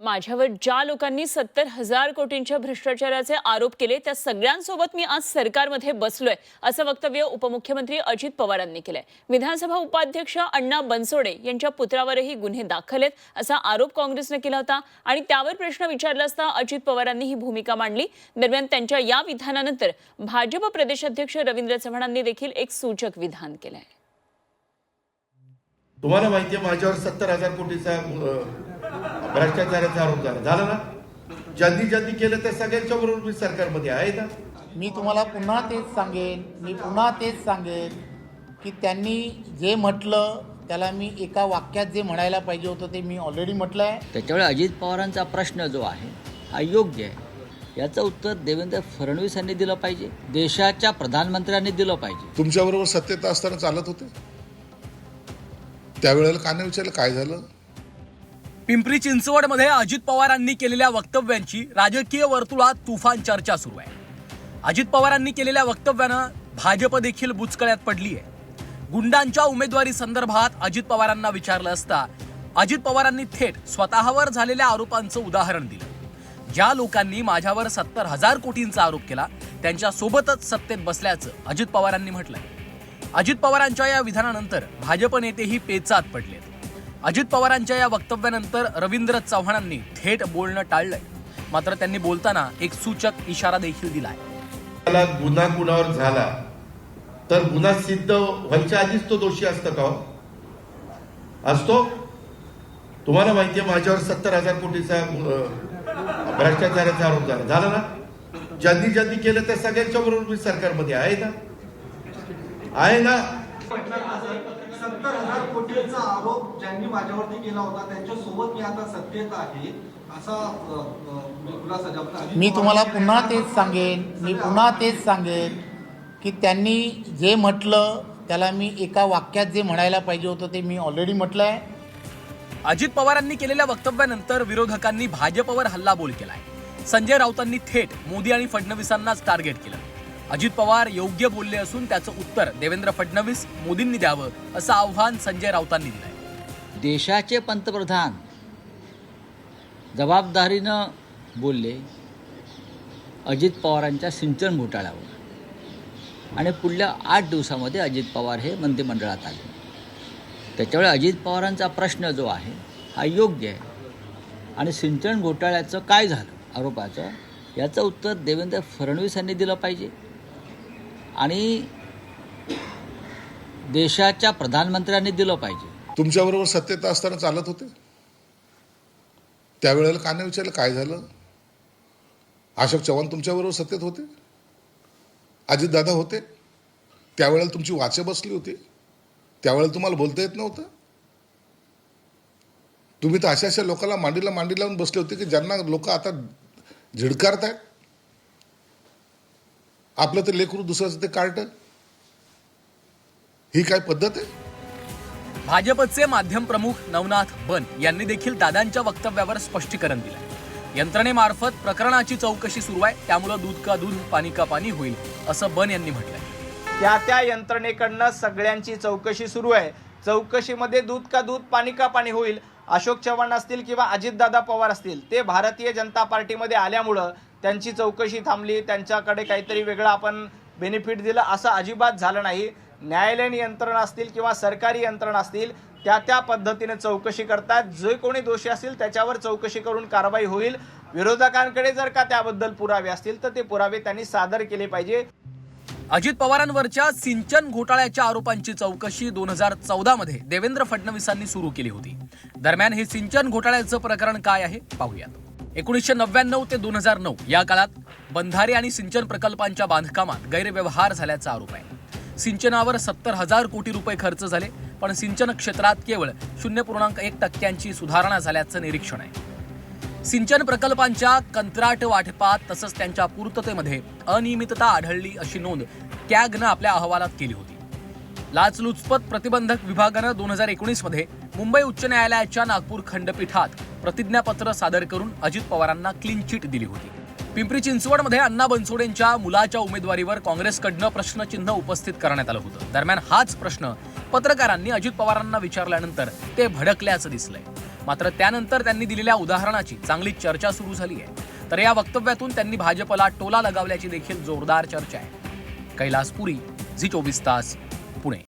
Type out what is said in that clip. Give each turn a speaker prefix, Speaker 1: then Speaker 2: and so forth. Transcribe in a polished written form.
Speaker 1: माझ्यावर ज्या लोकांनी 70,000 कोटींच्या भ्रष्टाचाराचे आरोप केले त्या सगळ्यांसोबत मी आज सरकारमध्ये बसलोय असं वक्तव्य उपमुख्यमंत्री अजित पवारांनी केलंय। विधानसभा उपाध्यक्ष अण्णा बनसोडे यांच्या पुत्रावरही गुन्हे दाखल आहेत असा आरोप काँग्रेसने केला होता आणि त्यावर प्रश्न विचारला असता अजित पवारांनी ही भूमिका मांडली। दरम्यान त्यांच्या या विधानानंतर भाजप प्रदेशाध्यक्ष रवींद्र चव्हाणांनी देखील एक सूचक विधान केलंय।
Speaker 2: तुम्हाला माहिती आहे माझ्यावर 70,000 कोटीचा भ्रष्टाचाराचा आरोप झाला ना। ज्यांनी केलं त्या सगळ्यांच्या बरोबर मी सरकारमध्ये आहे ना।
Speaker 3: मी तुम्हाला पुन्हा तेच सांगेन की त्यांनी जे म्हटलं त्याला मी एका वाक्यात जे म्हणायला पाहिजे होतं ते मी ऑलरेडी म्हटलंय।
Speaker 4: त्याच्यामुळे अजित पवारांचा प्रश्न जो आहे हा योग्य आहे, याचं उत्तर देवेंद्र फडणवीस यांनी दिलं पाहिजे, देशाच्या प्रधानमंत्र्यांनी दिलं पाहिजे।
Speaker 5: तुमच्याबरोबर सत्तेत असताना चालत होते त्यावेळेला का नाही विचारलं काय झालं?
Speaker 6: पिंपरी चिंचवडमध्ये अजित पवारांनी केलेल्या वक्तव्यांची राजकीय वर्तुळात तुफान चर्चा सुरू आहे। अजित पवारांनी केलेल्या वक्तव्यानं भाजप देखील बुचकळ्यात पडली आहे। गुंडांच्या उमेदवारी संदर्भात अजित पवारांना विचारलं असता अजित पवारांनी थेट स्वतःवर झालेल्या आरोपांचं उदाहरण दिलं। ज्या लोकांनी माझ्यावर 70,000 कोटींचा आरोप केला त्यांच्या सोबतच सत्तेत बसल्याचं अजित पवारांनी म्हटलंय। अजित पवारांच्या या विधानानंतर भाजप नेतेही पेचात पडलेत। अजित पवारांच्या या वक्तव्यानंतर रवींद्र चव्हाणांनी थेट बोलणं टाळलंय, मात्र त्यांनी बोलताना एक सूचक इशारा देखील दिलाय।
Speaker 2: त्याला गुन्हा कुणावर झाला तर गुन्हा सिद्ध व्हायच्या आधीच तो दोषी असतो का? असतो। तुम्हाला माहिती आहे माझ्यावर 70,000 कोटीचा भ्रष्टाचाराचा आरोप झाला ना। ज्यांनी केलं त्या सगळ्यांच्या बरोबर मी सरकारमध्ये आहे ना।
Speaker 7: 70,000 कोटींचा आरोप ज्यांनी माझ्यावरती केला होता त्यांच्यासोबत मी आता सत्तेत आहे असा खुलासा जपला।
Speaker 3: मी तुम्हाला पुन्हा तेच सांगेन की त्यांनी जे म्हटलं त्याला मी एका वाक्यात जे म्हणायला पाहिजे होतं ते मी ऑलरेडी म्हटलंय।
Speaker 6: अजित पवारांनी केलेल्या वक्तव्यानंतर विरोधकांनी भाजपवर हल्लाबोल केलाय। संजय राऊतांनी थेट मोदी आणि फडणवीसांनाच टार्गेट केलं। अजित पवार योग्य बोलले असून त्याचं उत्तर देवेंद्र फडणवीस मोदींनी द्यावं असं आव्हान संजय राऊतांनी दिलंय।
Speaker 4: देशाचे पंतप्रधान जबाबदारीनं बोलले अजित पवारांच्या सिंचन घोटाळ्यावर आणि पुढल्या 8 दिवसामध्ये अजित पवार हे मंत्रिमंडळात आले। त्याच्यामुळे अजित पवारांचा प्रश्न जो आहे हा योग्य आहे आणि सिंचन घोटाळ्याचं काय झालं आरोपाचं याचं उत्तर देवेंद्र फडणवीस यांनी दिलं पाहिजे आणि देशाच्या प्रधानमंत्र्यांनी दिलं पाहिजे।
Speaker 5: तुमच्याबरोबर सत्तेत असताना चालत होते त्यावेळेला का नाही विचारलं काय झालं? अशोक चव्हाण तुमच्याबरोबर सत्तेत होते, अजित दादा होते, त्यावेळेला तुमची वाचे बसली होती, त्यावेळेला तुम्हाला बोलता येत नव्हतं। तुम्ही तर अशा लोकांना मांडीला मांडी लावून बसले होते की ज्यांना लोक आता झिडकारतायत। आपलं तर लेकरू दुसऱ्याचं ते कार्ट, ही काय पद्धत आहे?
Speaker 6: भाजपचे माध्यम प्रमुख नवनाथ बन यांनी देखील दादांच्या वक्तव्यावर स्पष्टीकरण दिलंय। यंत्रणेमार्फत प्रकरणाची चौकशी सुरू आहे, त्यामुळे दूध का दूध पाणी का पाणी होईल असं बन यांनी म्हटलंय।
Speaker 8: त्या यंत्रणेकडनं सगळ्यांची चौकशी सुरू आहे। चौकशीमध्ये दूध का दूध पाणी का पाणी होईल। अशोक चव्हाण असतील किंवा अजितदादा पवार असतील ते भारतीय जनता पार्टीमध्ये आल्यामुळं त्यांची चौकशी थांबली, त्यांच्याकडे काहीतरी वेगळं आपण बेनिफिट दिलं असं अजिबात झालं नाही। न्यायालयीन यंत्रणा असतील किंवा सरकारी यंत्रणा असतील त्या पद्धतीने चौकशी करतात। जे कोणी दोषी असतील त्याच्यावर चौकशी करून कारवाई होईल। विरोधकांकडे जर का त्याबद्दल पुरावे असतील तर ते पुरावे त्यांनी सादर केले पाहिजे।
Speaker 6: अजित पवारांवरच्या सिंचन घोटाळ्याच्या आरोपांची चौकशी 2014 मध्ये देवेंद्र फडणवीसांनी सुरू केली होती। दरम्यान हे सिंचन घोटाळ्याचं प्रकरण काय आहे पाहूयात। 1999 ते 2009 या काळात बंधारे आणि सिंचन प्रकल्पांच्या बांधकामात गैरव्यवहार झाल्याचा आरोप आहे। सिंचनावर 70,000 कोटी रुपये खर्च झाले, पण सिंचन क्षेत्रात केवळ 0.1% सुधारणा झाल्याचं निरीक्षण आहे। सिंचन प्रकल्पांच्या कंत्राट वाटपात तसंच त्यांच्या पूर्ततेमध्ये अनियमितता आढळली अशी नोंद कॅगनं आपल्या अहवालात केली होती। लाचलुचपत प्रतिबंधक विभागानं 2019 मध्ये मुंबई उच्च न्यायालयाच्या नागपूर खंडपीठात प्रतिज्ञापत्र सादर करून अजित पवारांना क्लीन चिट दिली होती। पिंपरी चिंचवडमध्ये अण्णा बनसोडेंच्या मुलाच्या उमेदवारीवर काँग्रेसकडनं प्रश्नचिन्ह उपस्थित करण्यात आलं होतं। दरम्यान हाच प्रश्न पत्रकारांनी अजित पवारांना विचारल्यानंतर ते भडकल्याचं दिसलंय। मात्र त्यानंतर त्यांनी दिलेल्या उदाहरणाची चांगली चर्चा सुरू झाली आहे. तर या वक्तव्यातून त्यांनी भाजपला टोला लगावल्याची देखील जोरदार चर्चा आहे. कैलास पुरी, झी 24 तास, पुणे.